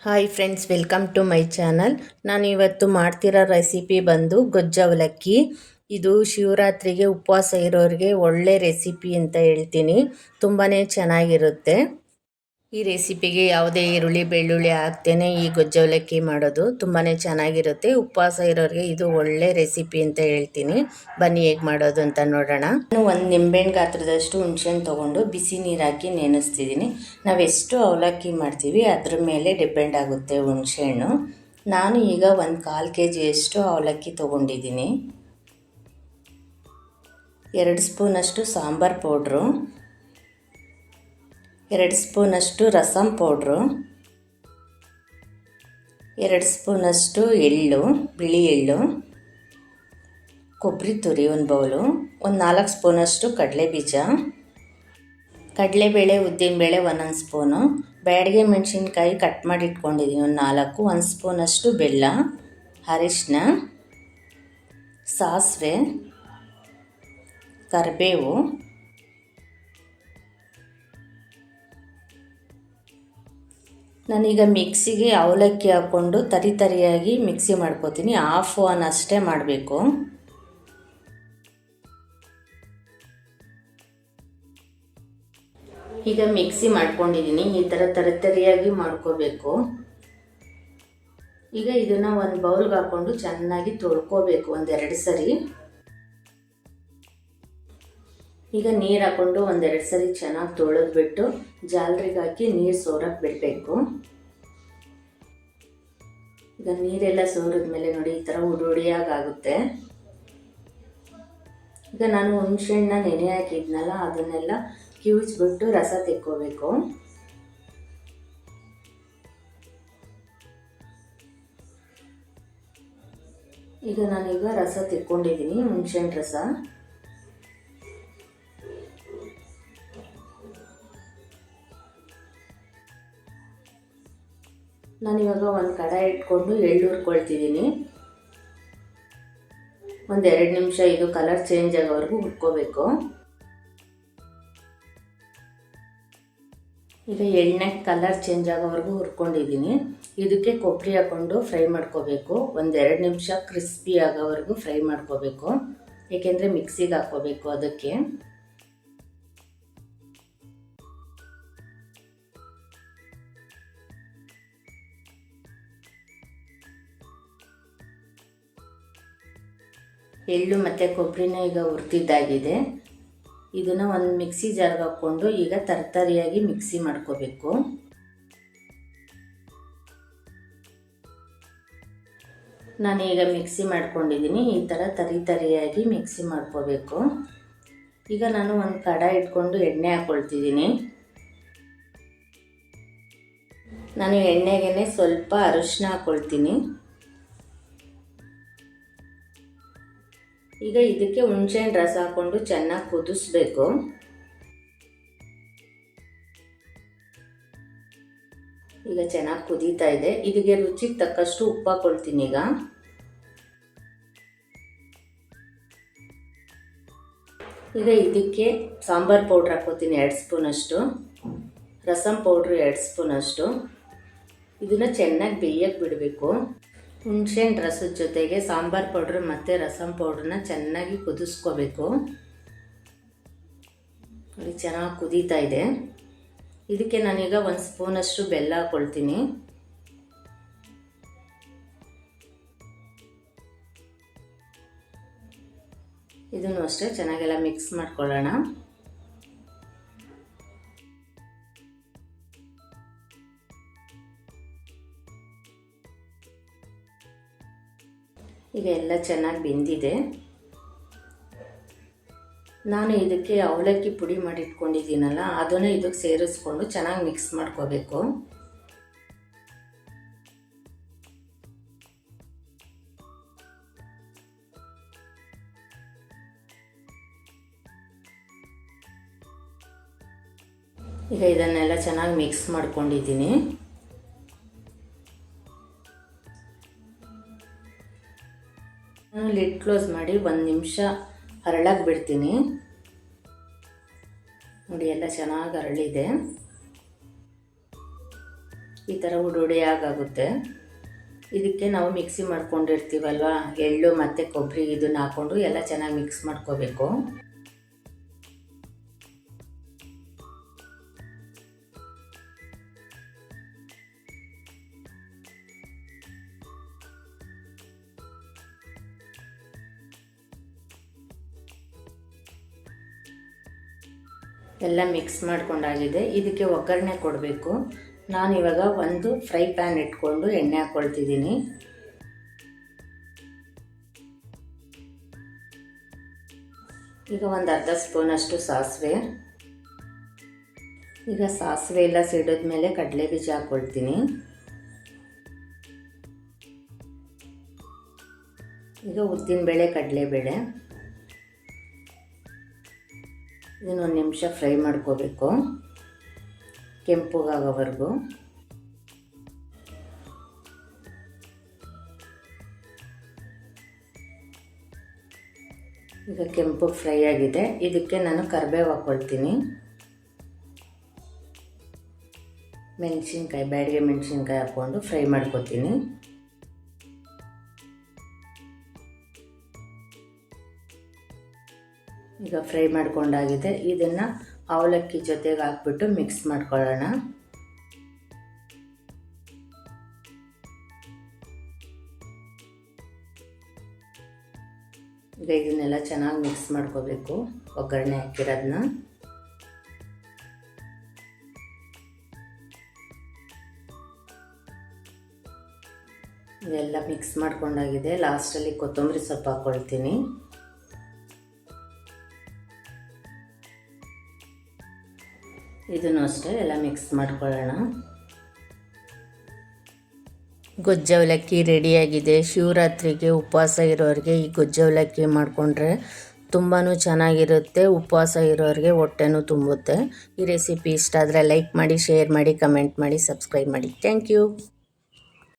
Hi friends, welcome to my channel. ನಾನು ಇವತ್ತು ಮಾಡ್ತಿರೋ ರೆಸಿಪಿ ಬಂದು ಗೊಜ್ಜು ಅವಲಕ್ಕಿ. ಇದು ಶಿವರಾತ್ರಿಗೆ ಉಪವಾಸ ಇರೋರಿಗೆ ಒಳ್ಳೆ ರೆಸಿಪಿ ಅಂತ ಹೇಳ್ತೀನಿ. ತುಂಬಾ ಚೆನ್ನಾಗಿರುತ್ತೆ. ಈ ರೆಸಿಪಿಗೆ ಯಾವುದೇ ಈರುಳ್ಳಿ ಬೆಳ್ಳುಳ್ಳಿ ಹಾಕ್ತೇನೆ ಈ ಗೊಜ್ಜು ಅವಲಕ್ಕಿ ಮಾಡೋದು ತುಂಬಾ ಚೆನ್ನಾಗಿರುತ್ತೆ. ಉಪವಾಸ ಇರೋರಿಗೆ ಇದು ಒಳ್ಳೆ ರೆಸಿಪಿ ಅಂತ ಹೇಳ್ತೀನಿ. ಬನ್ನಿ ಹೇಗೆ ಮಾಡೋದು ಅಂತ ನೋಡೋಣ. ನಾನು ಒಂದು ನಿಂಬೆಹಣ್ಣು ಗಾತ್ರದಷ್ಟು ಹುಣಸೆಹಣ್ಣು ತೊಗೊಂಡು ಬಿಸಿ ನೀರು ಹಾಕಿ ನೆನೆಸ್ತಿದ್ದೀನಿ. ನಾವೆಷ್ಟು ಅವಲಕ್ಕಿ ಮಾಡ್ತೀವಿ ಅದ್ರ ಮೇಲೆ ಡಿಪೆಂಡ್ ಆಗುತ್ತೆ ಹುಣಸೆಹಣ್ಣು. ನಾನು ಈಗ ಒಂದು 1/4 kg ಅವಲಕ್ಕಿ ತೊಗೊಂಡಿದ್ದೀನಿ. 2 ಸ್ಪೂನಷ್ಟು ಸಾಂಬಾರು ಪೌಡ್ರು, 2 ಸ್ಪೂನಷ್ಟು ರಸಂ ಪೌಡ್ರು, 2 ಸ್ಪೂನಷ್ಟು ಎಳ್ಳು, ಬಿಳಿ ಎಳ್ಳು, ಕೊಬ್ಬರಿ ತುರಿ 1 ಬೌಲು, ಒಂದು 4 ಸ್ಪೂನಷ್ಟು ಕಡಲೆಬೀಜ, ಕಡಲೆಬೇಳೆ ಉದ್ದಿನಬೇಳೆ 1 ಸ್ಪೂನು, ಬ್ಯಾಡಗೆ ಮೆಣಸಿನ್ಕಾಯಿ ಕಟ್ ಮಾಡಿ ಇಟ್ಕೊಂಡಿದ್ದೀನಿ 4, 1 ಸ್ಪೂನಷ್ಟು ಬೆಲ್ಲ, ಅರಿಶಿನ, ಸಾಸಿವೆ, ಕರಿಬೇವು, ನಾನೀಗ ಮಿಕ್ಸಿಗೆ ಅವಲಕ್ಕಿ ಹಾಕ್ಕೊಂಡು ತರಿಯಾಗಿ ಮಿಕ್ಸಿ ಮಾಡ್ಕೋತೀನಿ. 1/2 ಅಷ್ಟೇ ಮಾಡಬೇಕು. ಈಗ ಮಿಕ್ಸಿ ಮಾಡ್ಕೊಂಡಿದ್ದೀನಿ. ಈ ಥರ ತರಿಯಾಗಿ ಮಾಡ್ಕೋಬೇಕು. ಈಗ ಇದನ್ನು ಒಂದು ಬೌಲ್ಗೆ ಹಾಕ್ಕೊಂಡು ಚೆನ್ನಾಗಿ ತೊಳ್ಕೋಬೇಕು 1-2 ಸರಿ. ಈಗ ನೀರು ಹಾಕ್ಕೊಂಡು 1-2 ಸರಿ ಚೆನ್ನಾಗಿ ತೊಳೆದ್ಬಿಟ್ಟು ಜಾಲರಿಗೆ ಹಾಕಿ ನೀರು ಸೋರಕ್ಕೆ ಬಿಡಬೇಕು. ಈಗ ನೀರೆಲ್ಲ ಸೋರಿದ್ಮೇಲೆ ನೋಡಿ ಈ ಥರ ಉಡುಡಿಯಾಗುತ್ತೆ. ಈಗ ನಾನು ಹುಣಸೆಹಣ್ಣನ್ನ ನೆನೆ ಹಾಕಿದ್ನಲ್ಲ ಅದನ್ನೆಲ್ಲ ಕಿವುಚ್ಬಿಟ್ಟು ರಸ ತೆಕ್ಕೋಬೇಕು. ಈಗ ನಾನೀಗ ರಸ ತೆಕ್ಕೊಂಡಿದ್ದೀನಿ, ಹುಣಸೆಹಣ್ಣು ರಸ. ನಾನಿವಾಗ ಒಂದು ಕಡಾಯಿ ಇಟ್ಕೊಂಡು ಎಳ್ಳು ಹುರ್ಕೊಳ್ತಿದ್ದೀನಿ. 1-2 ನಿಮಿಷ ಇದು ಕಲರ್ ಚೇಂಜ್ ಆಗೋವರೆಗೂ ಹುರ್ಕೋಬೇಕು. ಈಗ ಎಣ್ಣೆ ಕಲರ್ ಚೇಂಜ್ ಆಗೋವರೆಗೂ ಹುರ್ಕೊಂಡಿದ್ದೀನಿ. ಇದಕ್ಕೆ ಕೊಬ್ಬರಿ ಹಾಕ್ಕೊಂಡು ಫ್ರೈ ಮಾಡ್ಕೋಬೇಕು. 1-2 ನಿಮಿಷ ಕ್ರಿಸ್ಪಿ ಆಗೋವರೆಗೂ ಫ್ರೈ ಮಾಡ್ಕೋಬೇಕು, ಏಕೆಂದರೆ ಮಿಕ್ಸಿಗೆ ಹಾಕ್ಕೋಬೇಕು ಅದಕ್ಕೆ. ಎಳ್ಳು ಮತ್ತು ಕೊಬ್ಬರಿನ ಈಗ ಹುರಿದಿದ್ದಾಗಿದೆ. ಇದನ್ನು ಒಂದು ಮಿಕ್ಸಿ ಜಾರ್ಗೆ ಹಾಕ್ಕೊಂಡು ಈಗ ತರಿಯಾಗಿ ಮಿಕ್ಸಿ ಮಾಡ್ಕೋಬೇಕು. ನಾನೀಗ ಮಿಕ್ಸಿ ಮಾಡ್ಕೊಂಡಿದ್ದೀನಿ. ಈ ಥರ ತರಿಯಾಗಿ ಮಿಕ್ಸಿ ಮಾಡ್ಕೋಬೇಕು. ಈಗ ನಾನು ಒಂದು ಕಡಾಯಿ ಇಟ್ಕೊಂಡು ಎಣ್ಣೆ ಹಾಕ್ಕೊಳ್ತಿದ್ದೀನಿ. ನಾನು ಎಣ್ಣೆಗೆ ಸ್ವಲ್ಪ ಅರಿಶಿನ ಹಾಕ್ಕೊಳ್ತೀನಿ. ಈಗ ಇದಕ್ಕೆ ಹುಣಸೆಹಣ್ಣು ರಸ ಹಾಕ್ಕೊಂಡು ಚೆನ್ನಾಗಿ ಕುದಿಸ್ಬೇಕು. ಈಗ ಚೆನ್ನಾಗಿ ಕುದೀತಾ ಇದೆ. ಇದಕ್ಕೆ ರುಚಿಗೆ ತಕ್ಕಷ್ಟು ಉಪ್ಪು ಹಾಕ್ಕೊಳ್ತೀನಿ. ಈಗ ಇದಕ್ಕೆ ಸಾಂಬಾರು ಪೌಡ್ರ್ ಹಾಕ್ಕೋತೀನಿ 2 ಸ್ಪೂನಷ್ಟು, ರಸಂ ಪೌಡ್ರು 2 ಸ್ಪೂನಷ್ಟು. ಇದನ್ನು ಚೆನ್ನಾಗಿ ಬೇಯಕ್ಕೆ ಬಿಡಬೇಕು. ಹುಣಸೆಹಣ್ಣು ರಸದ ಜೊತೆಗೆ ಸಾಂಬಾರು ಪೌಡ್ರು ಮತ್ತು ರಸಂ ಪೌಡ್ರನ್ನ ಚೆನ್ನಾಗಿ ಕುದಿಸ್ಕೋಬೇಕು. ನೋಡಿ ಚೆನ್ನಾಗಿ ಕುದೀತಾ ಇದೆ. ಇದಕ್ಕೆ ನಾನೀಗ 1 ಸ್ಪೂನಷ್ಟು ಬೆಲ್ಲ ಹಾಕ್ಕೊಳ್ತೀನಿ. ಇದನ್ನು ಅಷ್ಟೇ ಚೆನ್ನಾಗೆಲ್ಲ ಮಿಕ್ಸ್ ಮಾಡ್ಕೊಳ್ಳೋಣ. ಈಗ ಎಲ್ಲ ಚೆನ್ನಾಗಿ ಬೆಂದಿದೆ. ನಾನು ಇದಕ್ಕೆ ಅವಲಕ್ಕಿ ಪುಡಿ ಮಾಡಿ ಇಟ್ಕೊಂಡಿದ್ದೀನಲ್ಲ ಅದನ್ನು ಇದಕ್ಕೆ ಸೇರಿಸ್ಕೊಂಡು ಚೆನ್ನಾಗಿ ಮಿಕ್ಸ್ ಮಾಡ್ಕೋಬೇಕು. ಈಗ ಇದನ್ನೆಲ್ಲ ಚೆನ್ನಾಗಿ ಮಿಕ್ಸ್ ಮಾಡ್ಕೊಂಡಿದ್ದೀನಿ. ನಾನು ಲಿಡ್ ಕ್ಲೋಸ್ ಮಾಡಿ 1 ನಿಮಿಷ ಹರಳಕ್ಕೆ ಬಿಡ್ತೀನಿ. ನೋಡಿ ಎಲ್ಲ ಚೆನ್ನಾಗಿ ಅರಳಿದೆ. ಈ ಥರ ಉಡುಡಿಯಾಗುತ್ತೆ. ಇದಕ್ಕೆ ನಾವು ಮಿಕ್ಸಿ ಮಾಡ್ಕೊಂಡಿರ್ತೀವಲ್ವ, ಎಳ್ಳು ಮತ್ತು ಕೊಬ್ಬರಿ ಇದನ್ನು ಹಾಕ್ಕೊಂಡು ಎಲ್ಲ ಚೆನ್ನಾಗಿ ಮಿಕ್ಸ್ ಮಾಡ್ಕೋಬೇಕು. ಎಲ್ಲ ಮಿಕ್ಸ್ ಮಾಡ್ಕೊಂಡಾಗಿದೆ. ಇದಕ್ಕೆ ಒಗ್ಗರಣೆ ಕೊಡಬೇಕು. ನಾನಿವಾಗ ಒಂದು ಫ್ರೈ ಪ್ಯಾನ್ ಇಟ್ಕೊಂಡು ಎಣ್ಣೆ ಹಾಕ್ಕೊಳ್ತಿದ್ದೀನಿ. ಈಗ ಒಂದು ಅರ್ಧ ಸ್ಪೂನಷ್ಟು ಸಾಸಿವೆ. ಈಗ ಸಾಸಿವೆ ಎಲ್ಲ ಸಿಡಿದ ಮೇಲೆ ಕಡಲೆ ಬೀಜ ಹಾಕ್ಕೊಳ್ತೀನಿ. ಈಗ ಉದ್ದಿನಬೇಳೆ, ಕಡಲೆಬೇಳೆ ಇದನ್ನೊಂದು ನಿಮಿಷ ಫ್ರೈ ಮಾಡ್ಕೋಬೇಕು, ಕೆಂಪುಗಾಗೋವರೆಗೂ. ಈಗ ಕೆಂಪು ಫ್ರೈ ಆಗಿದೆ. ಇದಕ್ಕೆ ನಾನು ಕರಿಬೇವು ಹಾಕ್ಕೊಳ್ತೀನಿ, ಮೆಣಸಿನ್ಕಾಯಿ, ಬ್ಯಾಡಿಗೆ ಮೆಣಸಿನ್ಕಾಯಿ ಹಾಕ್ಕೊಂಡು ಫ್ರೈ ಮಾಡ್ಕೊತೀನಿ. ಈಗ ಫ್ರೈ ಮಾಡ್ಕೊಂಡಾಗಿದೆ. ಇದನ್ನು ಅವಲಕ್ಕಿ ಜೊತೆಗೆ ಹಾಕ್ಬಿಟ್ಟು ಮಿಕ್ಸ್ ಮಾಡ್ಕೊಳ್ಳೋಣ. ಈಗ ಇದನ್ನೆಲ್ಲ ಚೆನ್ನಾಗಿ ಮಿಕ್ಸ್ ಮಾಡ್ಕೋಬೇಕು, ಒಗ್ಗರಣೆ ಹಾಕಿರೋದನ್ನ. ಇವೆಲ್ಲ ಮಿಕ್ಸ್ ಮಾಡ್ಕೊಂಡಾಗಿದೆ. ಲಾಸ್ಟಲ್ಲಿ ಕೊತ್ತಂಬರಿ ಸೊಪ್ಪು ಹಾಕ್ಕೊಳ್ತೀನಿ. ಇದನ್ನು ಅಷ್ಟೇ ಎಲ್ಲ ಮಿಕ್ಸ್ ಮಾಡ್ಕೊಳ್ಳೋಣ. ಗೊಜ್ಜು ಅವಲಕ್ಕಿ ರೆಡಿಯಾಗಿದೆ. ಶಿವರಾತ್ರಿಗೆ ಉಪವಾಸ ಇರೋರಿಗೆ ಈ ಗೊಜ್ಜು ಅವಲಕ್ಕಿ ಮಾಡಿಕೊಂಡ್ರೆ ತುಂಬಾ ಚೆನ್ನಾಗಿರುತ್ತೆ. ಉಪವಾಸ ಇರೋರಿಗೆ ಹೊಟ್ಟೆನೂ ತುಂಬುತ್ತೆ. ಈ ರೆಸಿಪಿ ಇಷ್ಟ ಆದರೆ ಲೈಕ್ ಮಾಡಿ, ಶೇರ್ ಮಾಡಿ, ಕಮೆಂಟ್ ಮಾಡಿ, ಸಬ್ಸ್ಕ್ರೈಬ್ ಮಾಡಿ. Thank you.